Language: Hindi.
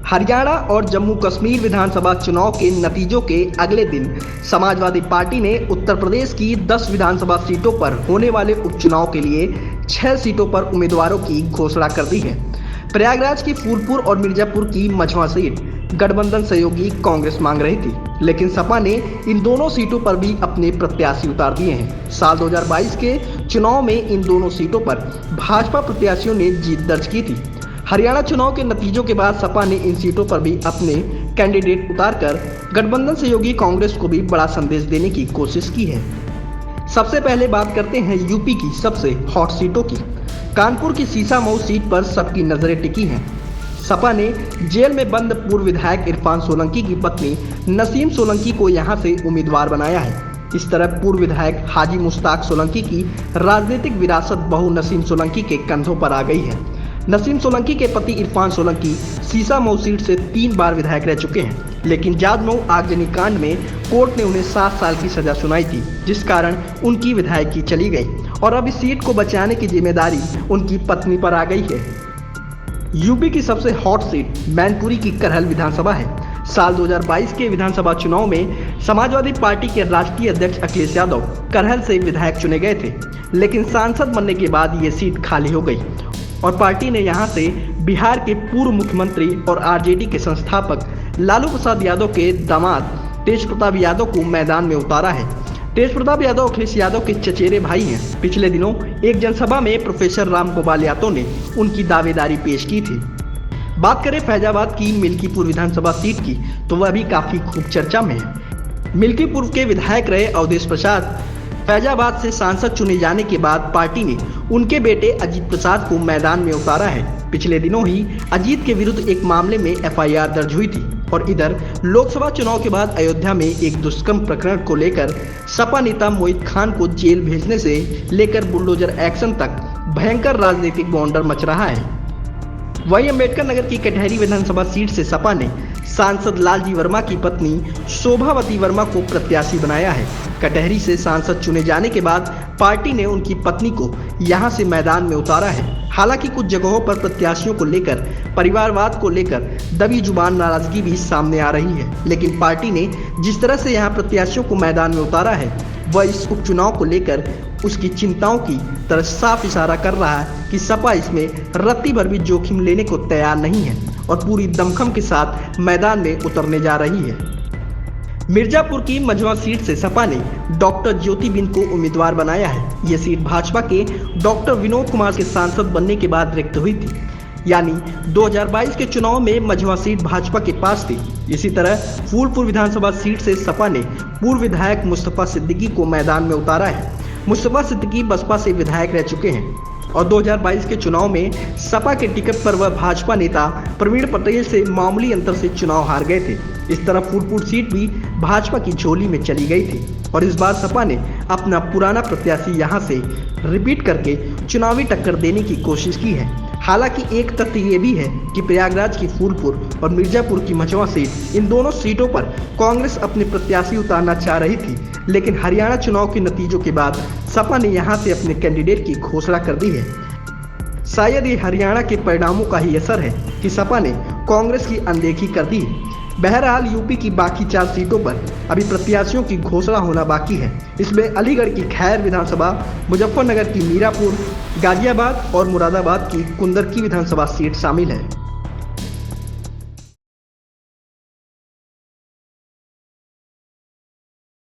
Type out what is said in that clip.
हरियाणा और जम्मू कश्मीर विधानसभा चुनाव के नतीजों के अगले दिन समाजवादी पार्टी ने उत्तर प्रदेश की 10 विधानसभा सीटों पर होने वाले उपचुनाव के लिए 6 सीटों पर उम्मीदवारों की घोषणा कर दी है। प्रयागराज की फूलपुर और मिर्जापुर की मझवा सीट गठबंधन सहयोगी कांग्रेस मांग रही थी, लेकिन सपा ने इन दोनों सीटों पर भी अपने प्रत्याशी उतार दिए हैं। साल 2022 के चुनाव में इन दोनों सीटों पर भाजपा प्रत्याशियों ने जीत दर्ज की थी। हरियाणा चुनाव के नतीजों के बाद सपा ने इन सीटों पर भी अपने कैंडिडेट उतारकर गठबंधन सहयोगी कांग्रेस को भी बड़ा संदेश देने की कोशिश की है। सबसे पहले बात करते हैं यूपी की सबसे हॉट सीटों की। कानपुर की सीसामऊ सीट पर सबकी नजरें टिकी हैं। सपा ने जेल में बंद पूर्व विधायक इरफान सोलंकी की पत्नी नसीम सोलंकी को यहां से उम्मीदवार बनाया है। इस तरह पूर्व विधायक हाजी मुश्ताक सोलंकी की राजनीतिक विरासत बहू नसीम सोलंकी के कंधों पर आ गई है। नसीम सोलंकी के पति इरफान सोलंकी सीसामऊ सीट से 3 बार विधायक रह चुके हैं, लेकिन जादमऊ आगजनी कांड में कोर्ट ने उन्हें 7 साल की सजा सुनाई थी, जिस कारण उनकी विधायकी चली गई और अब इस सीट को बचाने की जिम्मेदारी उनकी पत्नी पर आ गई है। यूपी की सबसे हॉट सीट मैनपुरी की करहल विधानसभा है। साल 2022 के विधानसभा चुनाव में समाजवादी पार्टी के राष्ट्रीय अध्यक्ष अखिलेश यादव करहल से विधायक चुने गए थे, लेकिन सांसद बनने के बाद ये सीट खाली हो गई और पार्टी ने यहां से बिहार के पूर्व मुख्यमंत्री और आरजेडी के संस्थापक लालू प्रसाद यादव के दामाद तेज प्रताप यादव को मैदान में उतारा है। तेज प्रताप यादव अखिलेश यादव के चचेरे भाई हैं। पिछले दिनों एक जनसभा में प्रोफेसर राम गोपाल यादव ने उनकी दावेदारी पेश की थी। बात करें फैजाबाद की मिल्कीपुर विधानसभा सीट की, तो वह भी काफी खूब चर्चा में है। मिल्कीपुर के विधायक रहे अवधेश प्रसाद फैजाबाद से सांसद चुने जाने के बाद पार्टी ने उनके बेटे अजीत प्रसाद को मैदान में उतारा है। पिछले दिनों ही अजीत के विरुद्ध एक मामले में एफआईआर दर्ज हुई थी और इधर लोकसभा चुनाव के बाद अयोध्या में एक दुष्कर्म प्रकरण को लेकर सपा नेता मोहित खान को जेल भेजने से लेकर बुलडोजर एक्शन तक भयंकर राजनीतिक बौंडर मच रहा है। वहीं अम्बेडकर नगर की कटहरी विधानसभा सीट से सपा ने सांसद लालजी वर्मा की पत्नी शोभावती वर्मा को प्रत्याशी बनाया है। कटहरी से सांसद चुने जाने के बाद पार्टी ने उनकी पत्नी को यहां से मैदान में उतारा है। हालांकि कुछ जगहों पर प्रत्याशियों को लेकर परिवारवाद को लेकर दबी जुबान नाराजगी भी सामने आ रही है, लेकिन पार्टी ने जिस तरह से यहां प्रत्याशियों को मैदान में उतारा है वह इस उपचुनाव को लेकर उसकी चिंताओं की तरफ साफ इशारा कर रहा है कि सपा इसमें रत्ती भर भी जोखिम लेने को तैयार नहीं है और पूरी दमखम के साथ मैदान में उतरने जा रही है। मिर्जापुर की मझवा सीट से सपा ने डॉक्टर ज्योति बिंद को उम्मीदवार बनाया है। यह सीट भाजपा के डॉक्टर विनोद कुमार के सांसद बनने के बाद रिक्त हुई थी, यानी 2022 के चुनाव में मझवा सीट भाजपा के पास थी। इसी तरह फूलपुर विधानसभा सीट से सपा ने पूर्व विधायक मुस्तफा सिद्दीकी को मैदान में उतारा है। मुस्तफा सिद्दीकी बसपा से विधायक रह चुके हैं और 2022 के चुनाव में सपा के टिकट पर वह भाजपा नेता प्रवीण पटेल से मामूली अंतर से चुनाव हार गए थे। इस तरह फूलपुर सीट भी भाजपा की झोली में चली गई थी और इस बार सपा ने अपना पुराना प्रत्याशी यहां से रिपीट करके चुनावी टक्कर देने की कोशिश की है। हालांकि एक तथ्य ये भी है कि प्रयागराज की फूलपुर और मिर्जापुर की मझवा सीट, इन दोनों सीटों पर कांग्रेस अपने प्रत्याशी उतारना चाह रही थी, लेकिन हरियाणा चुनाव के नतीजों के बाद सपा ने यहां से अपने कैंडिडेट की घोषणा कर दी है। शायद ये हरियाणा के परिणामों का ही असर है कि सपा ने कांग्रेस की अनदेखी कर दी। बहरहाल यूपी की बाकी 4 सीटों पर अभी प्रत्याशियों की घोषणा होना बाकी है। इसमें अलीगढ़ की खैर विधानसभा, मुजफ्फरनगर की मीरापुर, गाजियाबाद और मुरादाबाद की कुंदरकी विधानसभा सीट शामिल है।